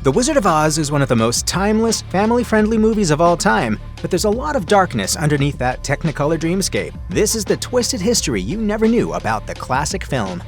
The Wizard of Oz is one of the most timeless, family-friendly movies of all time, but there's a lot of darkness underneath that Technicolor dreamscape. This is the twisted history you never knew about the classic film.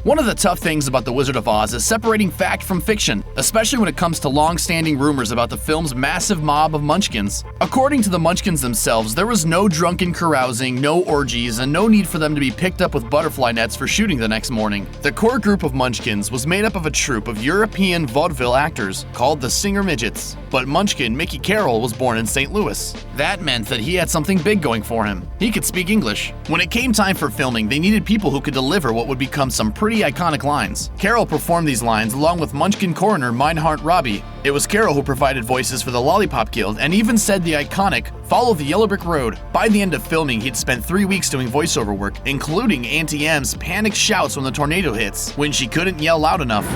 One of the tough things about The Wizard of Oz is separating fact from fiction, especially when it comes to long-standing rumors about the film's massive mob of munchkins. According to the munchkins themselves, there was no drunken carousing, no orgies, and no need for them to be picked up with butterfly nets for shooting the next morning. The core group of munchkins was made up of a troupe of European vaudeville actors called the Singer Midgets, but Munchkin Mickey Carroll was born in St. Louis. That meant that he had something big going for him. He could speak English. When it came time for filming, they needed people who could deliver what would become some pretty iconic lines. Carroll performed these lines along with Munchkin coroner Meinhard Robbie. It was Carroll who provided voices for the Lollipop Guild and even said the iconic "Follow the Yellow Brick Road." By the end of filming, he'd spent 3 weeks doing voiceover work, including Auntie M's panicked shouts when the tornado hits, when she couldn't yell loud enough.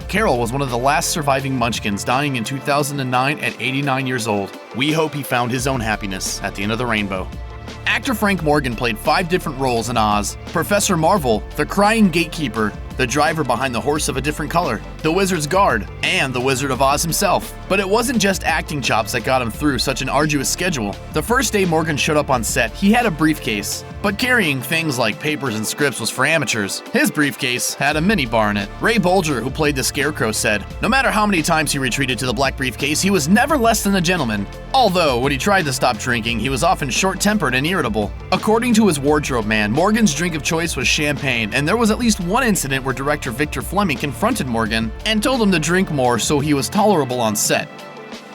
Carroll was one of the last surviving Munchkins, dying in 2009 at 89 years old. We hope he found his own happiness at the end of the rainbow. Actor Frank Morgan played 5 different roles in Oz: Professor Marvel, the crying gatekeeper, the driver behind the horse of a different color, the wizard's guard, and the Wizard of Oz himself. But it wasn't just acting chops that got him through such an arduous schedule. The first day Morgan showed up on set, he had a briefcase, but carrying things like papers and scripts was for amateurs. His briefcase had a mini bar in it. Ray Bolger, who played the Scarecrow, said, "No matter how many times he retreated to the black briefcase, he was never less than a gentleman. Although, when he tried to stop drinking, he was often short-tempered and irritable." According to his wardrobe man, Morgan's drink of choice was champagne, and there was at least one incident where director Victor Fleming confronted Morgan and told him to drink more so he was tolerable on set.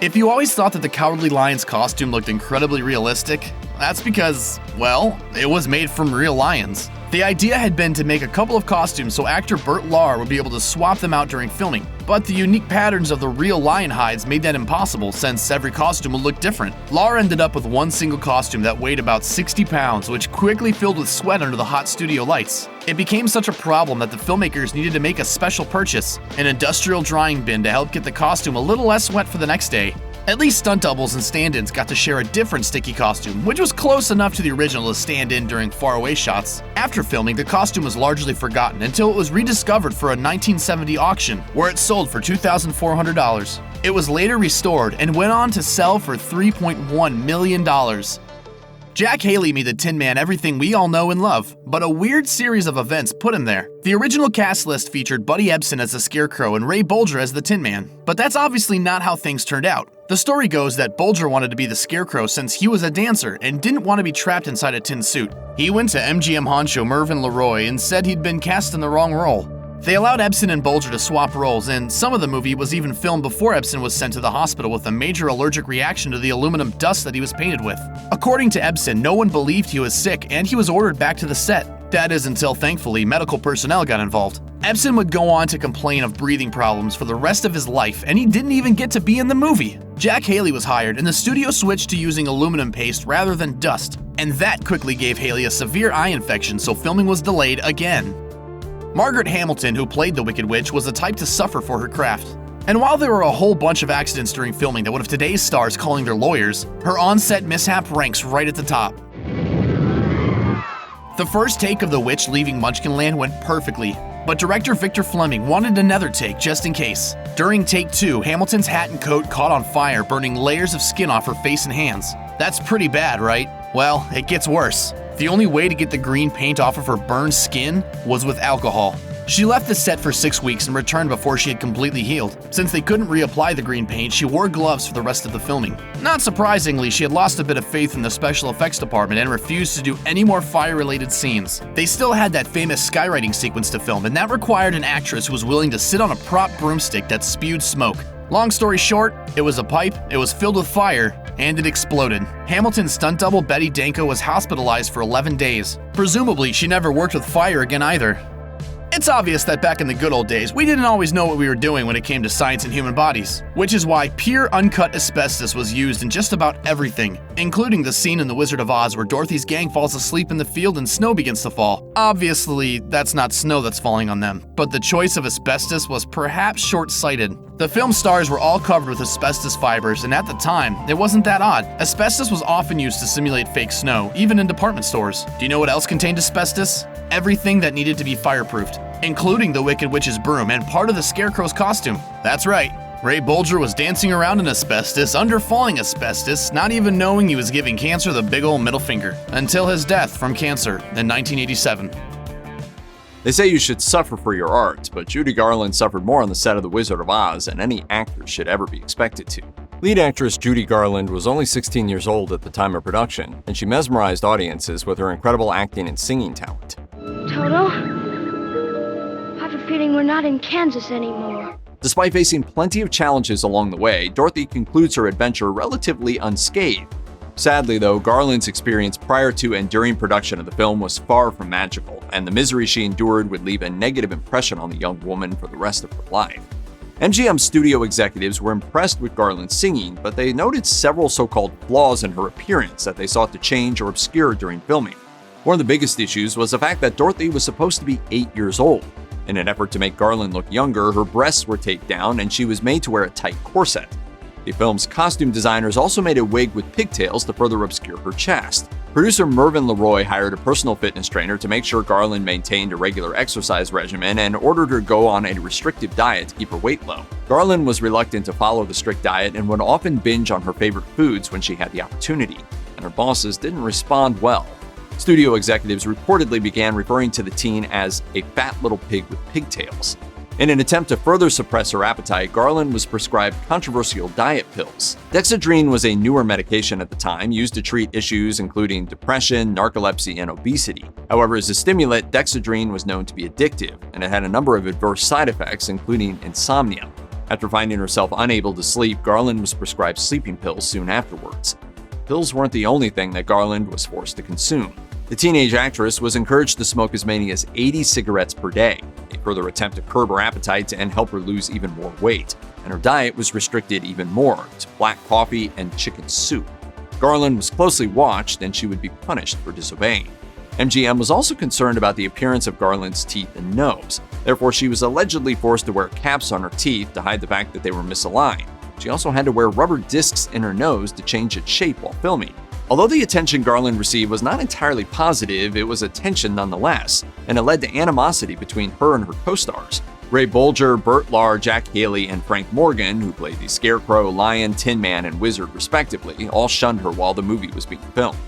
If you always thought that the Cowardly Lion's costume looked incredibly realistic, that's because, well, it was made from real lions. The idea had been to make a couple of costumes so actor Burt Lahr would be able to swap them out during filming, but the unique patterns of the real lion hides made that impossible since every costume would look different. Lahr ended up with one single costume that weighed about 60 pounds, which quickly filled with sweat under the hot studio lights. It became such a problem that the filmmakers needed to make a special purchase, an industrial drying bin to help get the costume a little less wet for the next day. At least stunt doubles and stand-ins got to share a different sticky costume, which was close enough to the original to stand in during faraway shots. After filming, the costume was largely forgotten until it was rediscovered for a 1970 auction, where it sold for $2,400. It was later restored and went on to sell for $3.1 million. Jack Haley made the Tin Man everything we all know and love, but a weird series of events put him there. The original cast list featured Buddy Ebsen as the Scarecrow and Ray Bolger as the Tin Man, but that's obviously not how things turned out. The story goes that Bolger wanted to be the Scarecrow since he was a dancer and didn't want to be trapped inside a tin suit. He went to MGM honcho Mervyn LeRoy and said he'd been cast in the wrong role. They allowed Ebsen and Bolger to swap roles, and some of the movie was even filmed before Ebsen was sent to the hospital with a major allergic reaction to the aluminum dust that he was painted with. According to Ebsen, no one believed he was sick, and he was ordered back to the set. That is until, thankfully, medical personnel got involved. Ebsen would go on to complain of breathing problems for the rest of his life, and he didn't even get to be in the movie. Jack Haley was hired, and the studio switched to using aluminum paste rather than dust, and that quickly gave Haley a severe eye infection, so filming was delayed again. Margaret Hamilton, who played the Wicked Witch, was the type to suffer for her craft. And while there were a whole bunch of accidents during filming that would have today's stars calling their lawyers, her on-set mishap ranks right at the top. The first take of the witch leaving Munchkinland went perfectly, but director Victor Fleming wanted another take just in case. During take 2, Hamilton's hat and coat caught on fire, burning layers of skin off her face and hands. That's pretty bad, right? Well, it gets worse. The only way to get the green paint off of her burned skin was with alcohol. She left the set for 6 weeks and returned before she had completely healed. Since they couldn't reapply the green paint, she wore gloves for the rest of the filming. Not surprisingly, she had lost a bit of faith in the special effects department and refused to do any more fire-related scenes. They still had that famous skywriting sequence to film, and that required an actress who was willing to sit on a prop broomstick that spewed smoke. Long story short, it was a pipe, it was filled with fire, and it exploded. Hamilton's stunt double Betty Danko was hospitalized for 11 days. Presumably, she never worked with fire again either. It's obvious that back in the good old days, we didn't always know what we were doing when it came to science and human bodies, which is why pure uncut asbestos was used in just about everything, including the scene in The Wizard of Oz where Dorothy's gang falls asleep in the field and snow begins to fall. Obviously, that's not snow that's falling on them, but the choice of asbestos was perhaps short-sighted. The film stars were all covered with asbestos fibers, and at the time, it wasn't that odd. Asbestos was often used to simulate fake snow, even in department stores. Do you know what else contained asbestos? Everything that needed to be fireproofed. including the Wicked Witch's broom and part of the Scarecrow's costume. That's right, Ray Bolger was dancing around in asbestos, under falling asbestos, not even knowing he was giving cancer the big ol' middle finger, until his death from cancer in 1987. They say you should suffer for your art, but Judy Garland suffered more on the set of The Wizard of Oz than any actor should ever be expected to. Lead actress Judy Garland was only 16 years old at the time of production, and she mesmerized audiences with her incredible acting and singing talent. Toto, I have a feeling we're not in Kansas anymore. Despite facing plenty of challenges along the way, Dorothy concludes her adventure relatively unscathed. Sadly, though, Garland's experience prior to and during production of the film was far from magical, and the misery she endured would leave a negative impression on the young woman for the rest of her life. MGM studio executives were impressed with Garland's singing, but they noted several so-called flaws in her appearance that they sought to change or obscure during filming. One of the biggest issues was the fact that Dorothy was supposed to be 8 years old. In an effort to make Garland look younger, her breasts were taped down and she was made to wear a tight corset. The film's costume designers also made a wig with pigtails to further obscure her chest. Producer Mervyn LeRoy hired a personal fitness trainer to make sure Garland maintained a regular exercise regimen and ordered her to go on a restrictive diet to keep her weight low. Garland was reluctant to follow the strict diet and would often binge on her favorite foods when she had the opportunity, and her bosses didn't respond well. Studio executives reportedly began referring to the teen as a fat little pig with pigtails. In an attempt to further suppress her appetite, Garland was prescribed controversial diet pills. Dexedrine was a newer medication at the time used to treat issues including depression, narcolepsy, and obesity. However, as a stimulant, Dexedrine was known to be addictive, and it had a number of adverse side effects, including insomnia. After finding herself unable to sleep, Garland was prescribed sleeping pills soon afterwards. Pills weren't the only thing that Garland was forced to consume. The teenage actress was encouraged to smoke as many as 80 cigarettes per day, a further attempt to curb her appetite and help her lose even more weight, and her diet was restricted even more to black coffee and chicken soup. Garland was closely watched and she would be punished for disobeying. MGM was also concerned about the appearance of Garland's teeth and nose. Therefore, she was allegedly forced to wear caps on her teeth to hide the fact that they were misaligned. She also had to wear rubber discs in her nose to change its shape while filming. Although the attention Garland received was not entirely positive, it was attention nonetheless, and it led to animosity between her and her co-stars. Ray Bolger, Burt Lahr, Jack Haley, and Frank Morgan, who played the Scarecrow, Lion, Tin Man, and Wizard respectively, all shunned her while the movie was being filmed.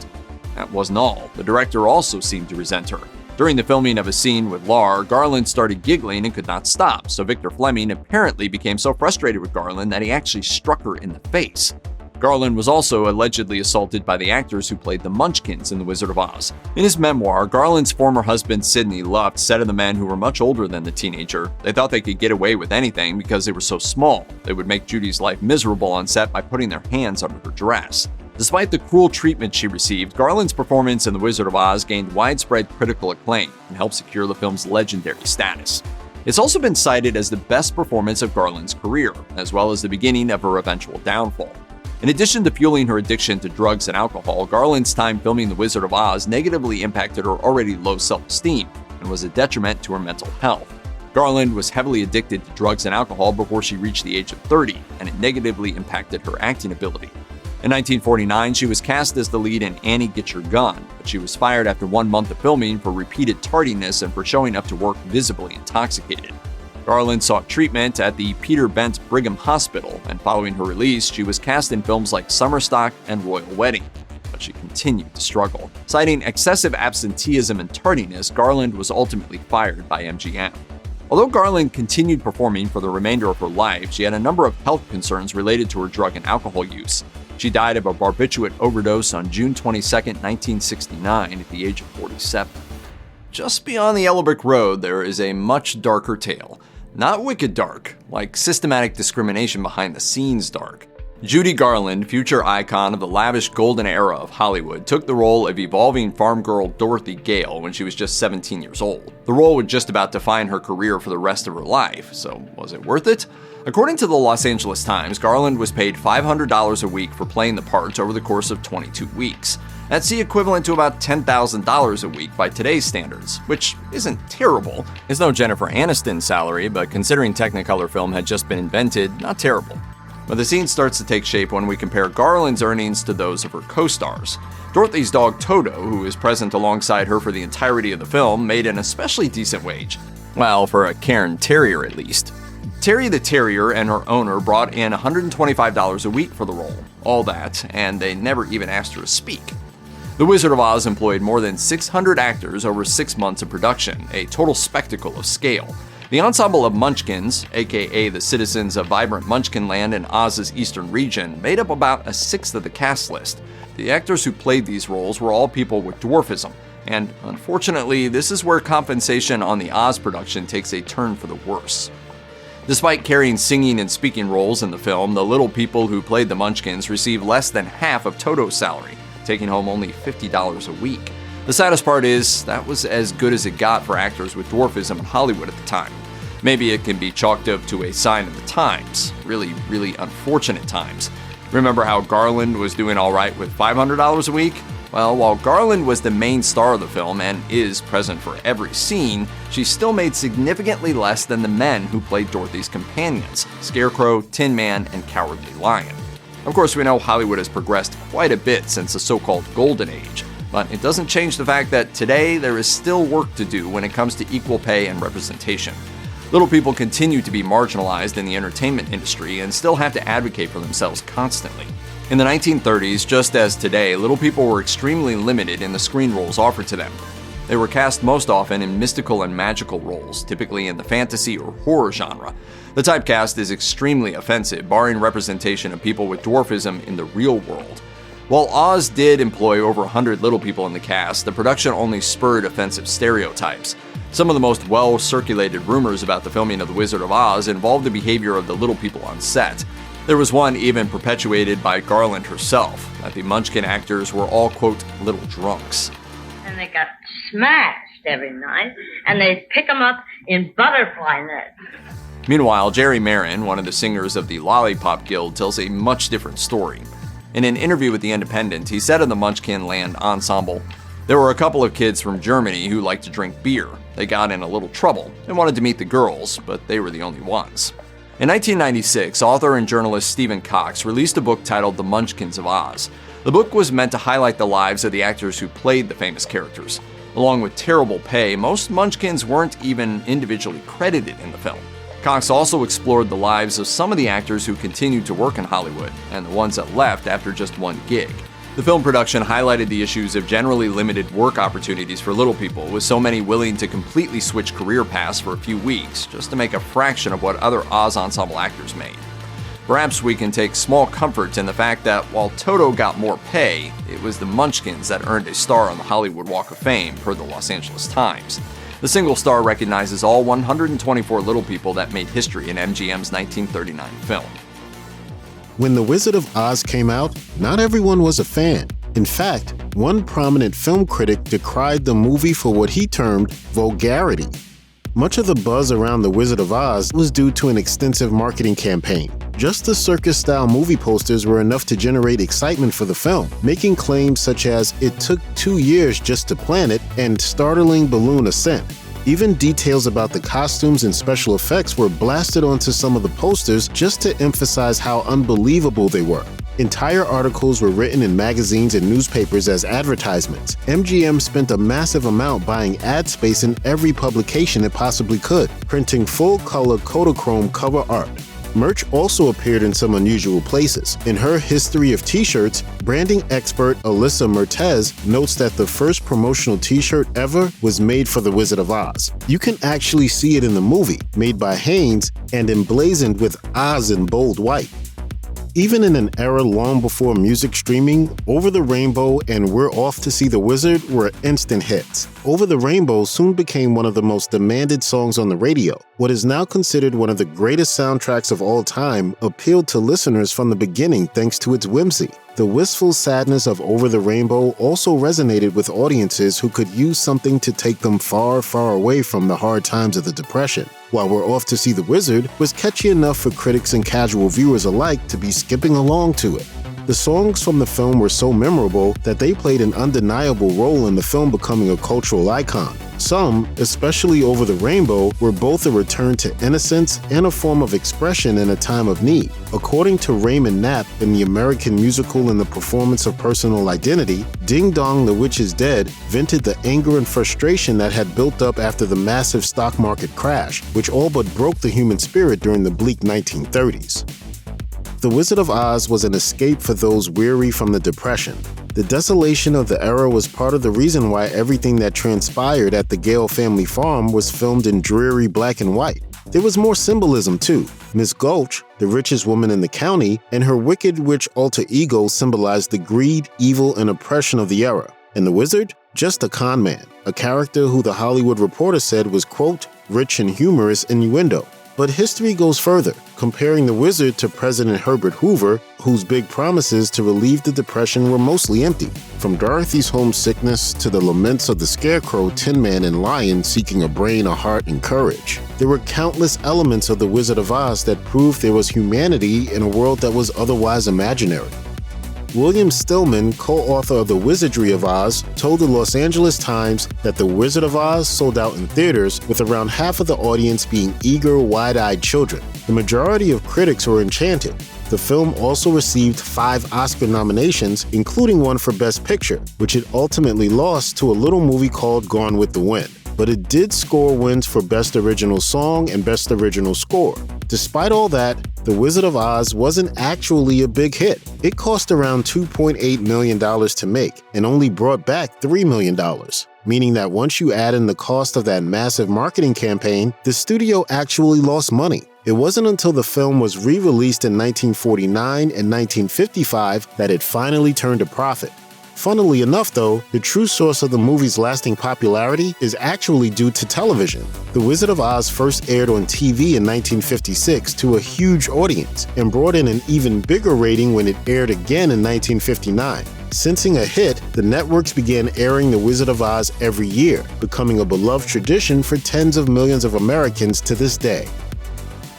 That wasn't all. The director also seemed to resent her. During the filming of a scene with Lahr, Garland started giggling and could not stop, so Victor Fleming apparently became so frustrated with Garland that he actually struck her in the face. Garland was also allegedly assaulted by the actors who played the Munchkins in The Wizard of Oz. In his memoir, Garland's former husband Sidney Luft said of the men who were much older than the teenager, they thought they could get away with anything because they were so small. They would make Judy's life miserable on set by putting their hands under her dress. Despite the cruel treatment she received, Garland's performance in The Wizard of Oz gained widespread critical acclaim and helped secure the film's legendary status. It's also been cited as the best performance of Garland's career, as well as the beginning of her eventual downfall. In addition to fueling her addiction to drugs and alcohol, Garland's time filming The Wizard of Oz negatively impacted her already low self-esteem and was a detriment to her mental health. Garland was heavily addicted to drugs and alcohol before she reached the age of 30, and it negatively impacted her acting ability. In 1949, she was cast as the lead in Annie Get Your Gun, but she was fired after 1 month of filming for repeated tardiness and for showing up to work visibly intoxicated. Garland sought treatment at the Peter Bent Brigham Hospital, and following her release, she was cast in films like Summerstock and Royal Wedding, but she continued to struggle. Citing excessive absenteeism and tardiness, Garland was ultimately fired by MGM. Although Garland continued performing for the remainder of her life, she had a number of health concerns related to her drug and alcohol use. She died of a barbiturate overdose on June 22, 1969, at the age of 47. Just beyond the yellow brick road, there is a much darker tale. Not wicked dark, like systematic discrimination behind the scenes dark. Judy Garland, future icon of the lavish golden era of Hollywood, took the role of evolving farm girl Dorothy Gale when she was just 17 years old. The role would just about define her career for the rest of her life, so was it worth it? According to the Los Angeles Times, Garland was paid $500 a week for playing the part over the course of 22 weeks. That's the equivalent to about $10,000 a week by today's standards, which isn't terrible. It's no Jennifer Aniston salary, but considering Technicolor film had just been invented, not terrible. But the scene starts to take shape when we compare Garland's earnings to those of her co-stars. Dorothy's dog Toto, who is present alongside her for the entirety of the film, made an especially decent wage. Well, for a Cairn Terrier at least. Terry the Terrier and her owner brought in $125 a week for the role. All that, and they never even asked her to speak. The Wizard of Oz employed more than 600 actors over 6 months of production, a total spectacle of scale. The ensemble of Munchkins, aka the citizens of vibrant Munchkin land in Oz's eastern region, made up about a sixth of the cast list. The actors who played these roles were all people with dwarfism, and unfortunately, this is where compensation on the Oz production takes a turn for the worse. Despite carrying singing and speaking roles in the film, the little people who played the Munchkins received less than half of Toto's salary, taking home only $50 a week. The saddest part is, that was as good as it got for actors with dwarfism in Hollywood at the time. Maybe it can be chalked up to a sign of the times, really, really unfortunate times. Remember how Garland was doing all right with $500 a week? Well, while Garland was the main star of the film and is present for every scene, she still made significantly less than the men who played Dorothy's companions, Scarecrow, Tin Man, and Cowardly Lion. Of course, we know Hollywood has progressed quite a bit since the so-called Golden Age, but it doesn't change the fact that today there is still work to do when it comes to equal pay and representation. Little people continue to be marginalized in the entertainment industry and still have to advocate for themselves constantly. In the 1930s, just as today, little people were extremely limited in the screen roles offered to them. They were cast most often in mystical and magical roles, typically in the fantasy or horror genre. The typecast is extremely offensive, barring representation of people with dwarfism in the real world. While Oz did employ over 100 little people in the cast, the production only spurred offensive stereotypes. Some of the most well-circulated rumors about the filming of The Wizard of Oz involved the behavior of the little people on set. There was one even perpetuated by Garland herself, that the Munchkin actors were all, quote, little drunks. And they got smashed every night, and they'd pick them up in butterfly nets. Meanwhile, Jerry Marin, one of the singers of the Lollipop Guild, tells a much different story. In an interview with The Independent, he said of the Munchkin Land Ensemble, "There were a couple of kids from Germany who liked to drink beer. They got in a little trouble and wanted to meet the girls, but they were the only ones." In 1996, author and journalist Stephen Cox released a book titled The Munchkins of Oz. The book was meant to highlight the lives of the actors who played the famous characters. Along with terrible pay, most Munchkins weren't even individually credited in the film. Cox also explored the lives of some of the actors who continued to work in Hollywood, and the ones that left after just one gig. The film production highlighted the issues of generally limited work opportunities for little people, with so many willing to completely switch career paths for a few weeks just to make a fraction of what other Oz ensemble actors made. Perhaps we can take small comfort in the fact that while Toto got more pay, it was the Munchkins that earned a star on the Hollywood Walk of Fame, per the Los Angeles Times. The single star recognizes all 124 little people that made history in MGM's 1939 film. When The Wizard of Oz came out, not everyone was a fan. In fact, one prominent film critic decried the movie for what he termed vulgarity. Much of the buzz around The Wizard of Oz was due to an extensive marketing campaign. Just the circus-style movie posters were enough to generate excitement for the film, making claims such as "it took 2 years just to plan it" and "startling balloon ascent." Even details about the costumes and special effects were blasted onto some of the posters just to emphasize how unbelievable they were. Entire articles were written in magazines and newspapers as advertisements. MGM spent a massive amount buying ad space in every publication it possibly could, printing full-color Kodachrome cover art. Merch also appeared in some unusual places. In her history of t-shirts, branding expert Alyssa Mertez notes that the first promotional t-shirt ever was made for The Wizard of Oz. You can actually see it in the movie, made by Hanes and emblazoned with Oz in bold white. Even in an era long before music streaming, Over the Rainbow and We're Off to See the Wizard were instant hits. Over the Rainbow soon became one of the most demanded songs on the radio. What is now considered one of the greatest soundtracks of all time appealed to listeners from the beginning thanks to its whimsy. The wistful sadness of Over the Rainbow also resonated with audiences who could use something to take them far, far away from the hard times of the Depression. While We're Off to See the Wizard was catchy enough for critics and casual viewers alike to be skipping along to it. The songs from the film were so memorable that they played an undeniable role in the film becoming a cultural icon. Some, especially Over the Rainbow, were both a return to innocence and a form of expression in a time of need. According to Raymond Knapp in the American Musical and the Performance of Personal Identity, Ding Dong the Witch is Dead vented the anger and frustration that had built up after the massive stock market crash, which all but broke the human spirit during the bleak 1930s. The Wizard of Oz was an escape for those weary from the Depression. The desolation of the era was part of the reason why everything that transpired at the Gale family farm was filmed in dreary black and white. There was more symbolism too. Miss Gulch, the richest woman in the county, and her wicked witch alter ego symbolized the greed, evil, and oppression of the era. And the wizard? Just a con man, a character who the Hollywood Reporter said was, quote, rich in humorous innuendo. But history goes further, comparing the wizard to President Herbert Hoover, whose big promises to relieve the Depression were mostly empty. From Dorothy's homesickness to the laments of the Scarecrow, Tin Man, and Lion seeking a brain, a heart, and courage. There were countless elements of The Wizard of Oz that proved there was humanity in a world that was otherwise imaginary. William Stillman, co-author of The Wizardry of Oz, told the Los Angeles Times that The Wizard of Oz sold out in theaters, with around half of the audience being eager, wide-eyed children. The majority of critics were enchanted. The film also received 5 Oscar nominations, including one for Best Picture, which it ultimately lost to a little movie called Gone with the Wind. But it did score wins for Best Original Song and Best Original Score. Despite all that, The Wizard of Oz wasn't actually a big hit. It cost around $2.8 million to make and only brought back $3 million, meaning that once you add in the cost of that massive marketing campaign, the studio actually lost money. It wasn't until the film was re-released in 1949 and 1955 that it finally turned a profit. Funnily enough though, the true source of the movie's lasting popularity is actually due to television. The Wizard of Oz first aired on TV in 1956 to a huge audience and brought in an even bigger rating when it aired again in 1959. Sensing a hit, the networks began airing The Wizard of Oz every year, becoming a beloved tradition for tens of millions of Americans to this day.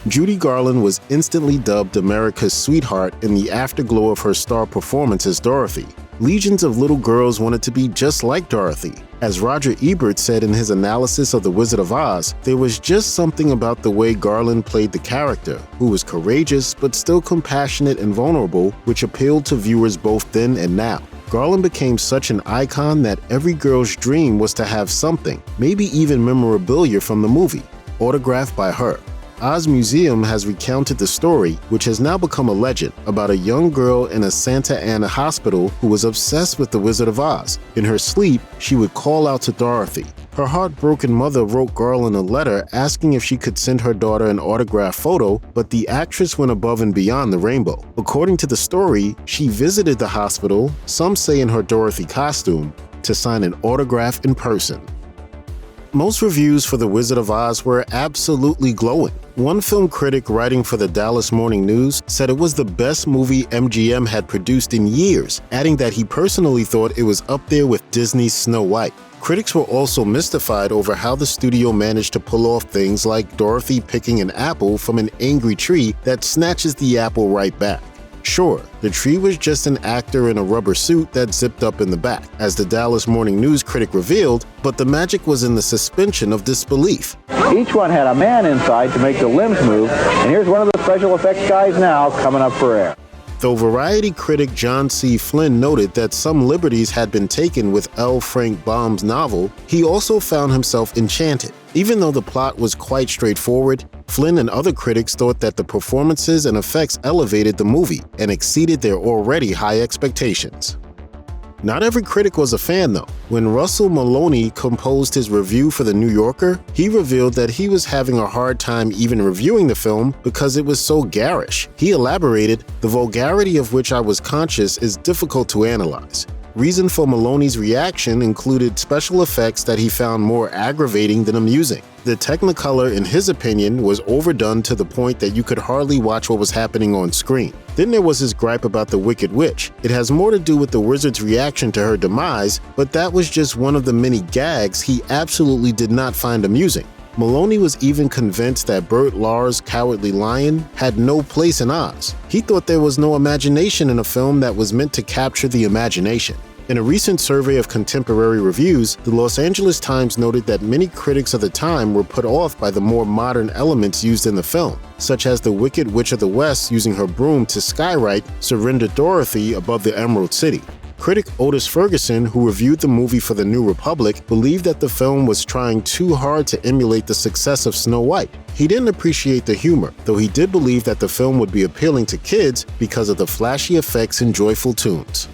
Judy Garland was instantly dubbed America's sweetheart in the afterglow of her star performance as Dorothy. Legions of little girls wanted to be just like Dorothy. As Roger Ebert said in his analysis of The Wizard of Oz, there was just something about the way Garland played the character, who was courageous but still compassionate and vulnerable, which appealed to viewers both then and now. Garland became such an icon that every girl's dream was to have something, maybe even memorabilia from the movie, autographed by her. Oz Museum has recounted the story, which has now become a legend, about a young girl in a Santa Ana hospital who was obsessed with the Wizard of Oz. In her sleep, she would call out to Dorothy. Her heartbroken mother wrote Garland a letter asking if she could send her daughter an autographed photo, but the actress went above and beyond the rainbow. According to the story, she visited the hospital, some say in her Dorothy costume, to sign an autograph in person. Most reviews for The Wizard of Oz were absolutely glowing. One film critic writing for the Dallas Morning News said it was the best movie MGM had produced in years, adding that he personally thought it was up there with Disney's Snow White. Critics were also mystified over how the studio managed to pull off things like Dorothy picking an apple from an angry tree that snatches the apple right back. Sure, the tree was just an actor in a rubber suit that zipped up in the back, as the Dallas Morning News critic revealed, but the magic was in the suspension of disbelief. Each one had a man inside to make the limbs move, and here's one of the special effects guys now coming up for air. Though Variety critic John C. Flynn noted that some liberties had been taken with L. Frank Baum's novel, he also found himself enchanted. Even though the plot was quite straightforward, Flynn and other critics thought that the performances and effects elevated the movie and exceeded their already high expectations. Not every critic was a fan though. When Russell Maloney composed his review for The New Yorker, he revealed that he was having a hard time even reviewing the film because it was so garish. He elaborated, "The vulgarity of which I was conscious is difficult to analyze." Reason for Maloney's reaction included special effects that he found more aggravating than amusing. The Technicolor, in his opinion, was overdone to the point that you could hardly watch what was happening on screen. Then there was his gripe about the Wicked Witch. It has more to do with the wizard's reaction to her demise, but that was just one of the many gags he absolutely did not find amusing. Maloney was even convinced that Bert Lahr's Cowardly Lion had no place in Oz. He thought there was no imagination in a film that was meant to capture the imagination. In a recent survey of contemporary reviews, the Los Angeles Times noted that many critics of the time were put off by the more modern elements used in the film, such as the Wicked Witch of the West using her broom to skywrite Surrender Dorothy above the Emerald City. Critic Otis Ferguson, who reviewed the movie for The New Republic, believed that the film was trying too hard to emulate the success of Snow White. He didn't appreciate the humor, though he did believe that the film would be appealing to kids because of the flashy effects and joyful tunes.